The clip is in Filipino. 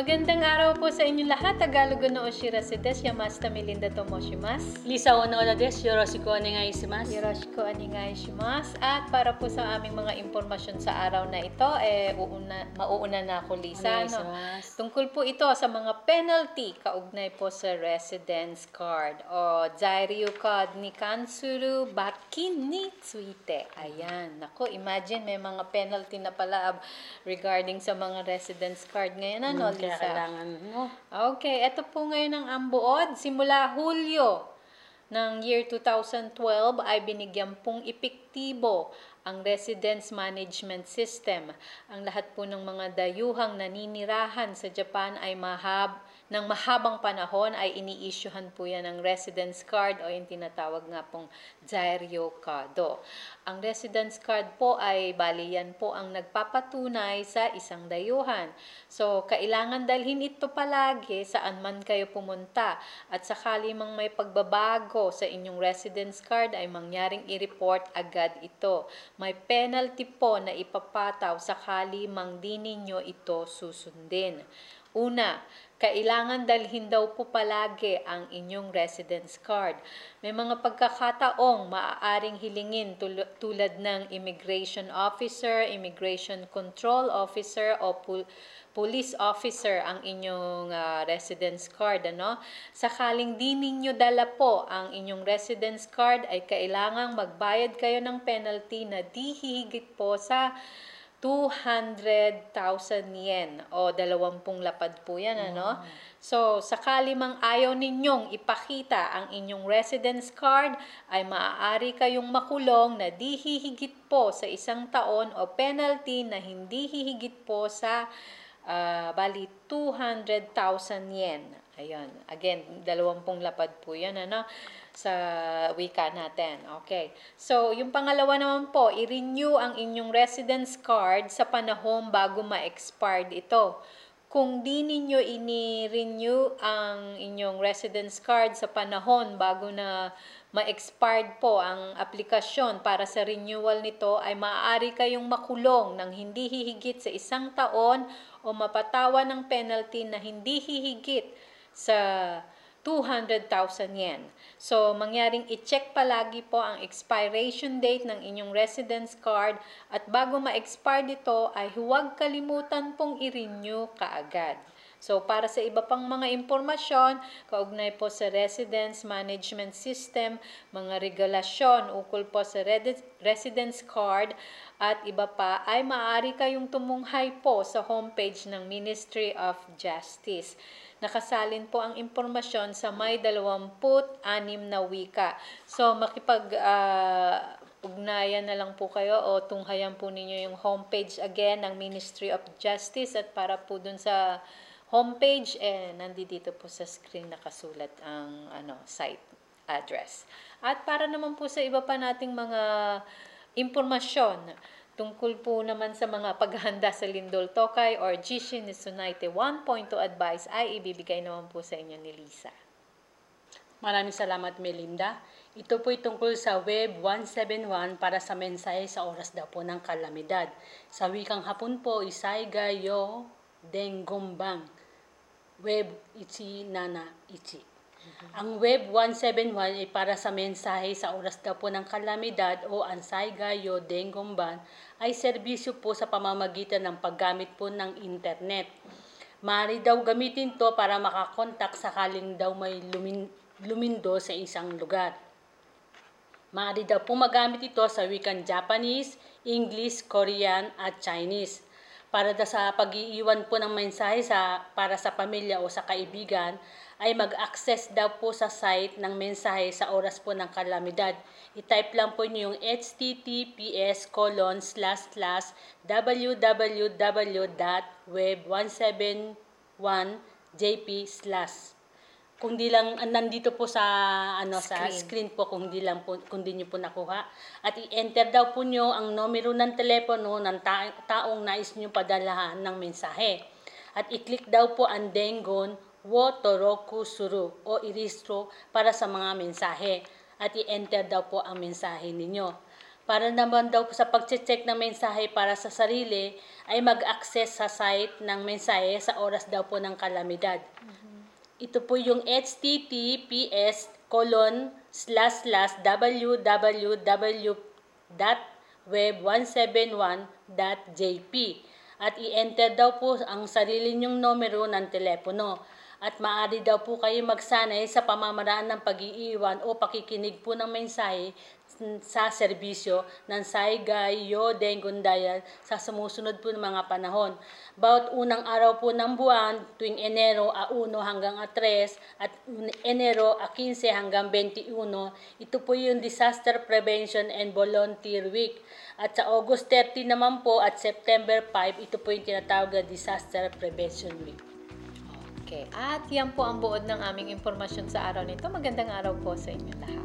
Magandang araw po sa inyong lahat. Tagalog no oshirase desu. Yamashita Melinda toshimasu. Lisa Onoda desu. Yoroshiku onegai shimasu. Yoroshiku onegai shimasu. At para po sa aming mga impormasyon sa araw na ito, mauuna na ako, Lisa. Tungkol po ito sa mga penalty kaugnay po sa residence card o zairyu card ni kansuru bakin ni tsuite. Ayan. Nako, imagine may mga penalty na pala regarding sa mga residence card ngayon. Ano, Lisa? Kailangan, no? Okay, ito po ngayon ang ambuod. Simula Hulyo ng year 2012 ay binigyan pong epektibo ang residence management system. Ang lahat po ng mga dayuhang naninirahan sa Japan ay ng mahabang panahon ay ini-issuehan po yan ng residence card o yung tinatawag nga pong zairyo kado. Ang residence card po ay bali yan po ang nagpapatunay sa isang dayuhan. So, kailangan dalhin ito palagi saan man kayo pumunta. At sakali mang may pagbabago sa inyong residence card ay mangyaring i-report agad ito. May penalty po na ipapataw sakali mang di ninyo ito susundin. Una, kailangan dalhin daw po palagi ang inyong residence card. May mga pagkakataong maaaring hilingin tulad ng immigration officer, immigration control officer o police officer ang inyong residence card. Sakaling di ninyo dala po ang inyong residence card ay kailangang magbayad kayo ng penalty na di hihigit po sa 200,000 yen o 20 lapad po yan. So, sakali mang ayaw ninyong ipakita ang inyong residence card ay maaari kayong makulong na di hihigit po sa 1 taon o penalty na hindi hihigit po sa 200,000 yen. Ayun. Again, 20 lapad po yan, sa wika natin. Okay. So, yung pangalawa naman po, i-renew ang inyong residence card sa panahon bago ma-expired ito. Kung di ninyo ini-renew ang inyong residence card sa panahon bago na ma-expired po ang aplikasyon para sa renewal nito, ay maaari kayong makulong ng hindi hihigit sa 1 taon o mapatawan ng penalty na hindi hihigit sa 200,000 yen. So, mangyaring i-check palagi po ang expiration date ng inyong residence card at bago ma-expire dito ay huwag kalimutan pong i-renew kaagad. So, para sa iba pang mga impormasyon, kaugnay po sa residence management system, mga regulasyon ukol po sa residence card at iba pa, ay maaari kayong tumunghay po sa homepage ng Ministry of Justice. Nakasalin po ang impormasyon sa may 26 na wika. So, ugnayan na lang po kayo o tunghayan po ninyo yung homepage again ng Ministry of Justice at para po dun sa homepage, nandito po sa screen nakasulat ang site address. At para naman po sa iba pa nating mga impormasyon, tungkol po naman sa mga paghahanda sa Lindol Tokay or Jishin Tsunaite 1.2 advice ay ibibigay naman po sa inyo ni Lisa. Maraming salamat, Melinda. Ito po tungkol sa Web 171 para sa mensahe sa oras daw po ng kalamidad. Sa wikang Hapon po, Isaiga yo dengombang. Web ichi nana ichi. Ang Web 171 ay para sa mensahe sa oras daw po ng kalamidad o Ansaiga yo Dengomban ay serbisyo po sa pamamagitan ng paggamit po ng internet. Maaari daw gamitin to para makakontak sakaling daw may lumindo sa isang lugar. Maaari daw po magamit ito sa wikang Japanese, English, Korean at Chinese. Para sa pag-iiwan po ng mensahe para sa pamilya o sa kaibigan, ay mag-access daw po sa site ng mensahe sa oras po ng kalamidad. I-type lang po niyo yung https://www.web171.jp/ kung di lang nandito po sa sa screen po kung di niyo po nakuha at i-enter daw po niyo ang numero ng telepono ng taong nais niyo padalahan ng mensahe at i-click daw po ang dengon wo toroku suru o i-rehistro para sa mga mensahe at i-enter daw po ang mensahe ninyo. Para naman daw po sa pag-check ng mensahe para sa sarili, ay mag-access sa site ng mensahe sa oras daw po ng kalamidad. Ito po yung https://www.web171.jp at i-enter daw po ang sarili nyong numero ng telepono. At maaari daw po kayo magsanay sa pamamaraan ng pag-iiwan o pakikinig po ng mensahe sa serbisyo ng Saygay Yo Dengundayan sa sumusunod po ng mga panahon. Bawat unang araw po ng buwan, tuwing Enero 1 hanggang 3 at Enero 15 hanggang 21, ito po yung Disaster Prevention and Volunteer Week. At sa August 30 naman po at September 5, ito po yung tinatawag na Disaster Prevention Week. Okay, at yan po ang buod ng aming impormasyon sa araw nito. Magandang araw po sa inyo lahat.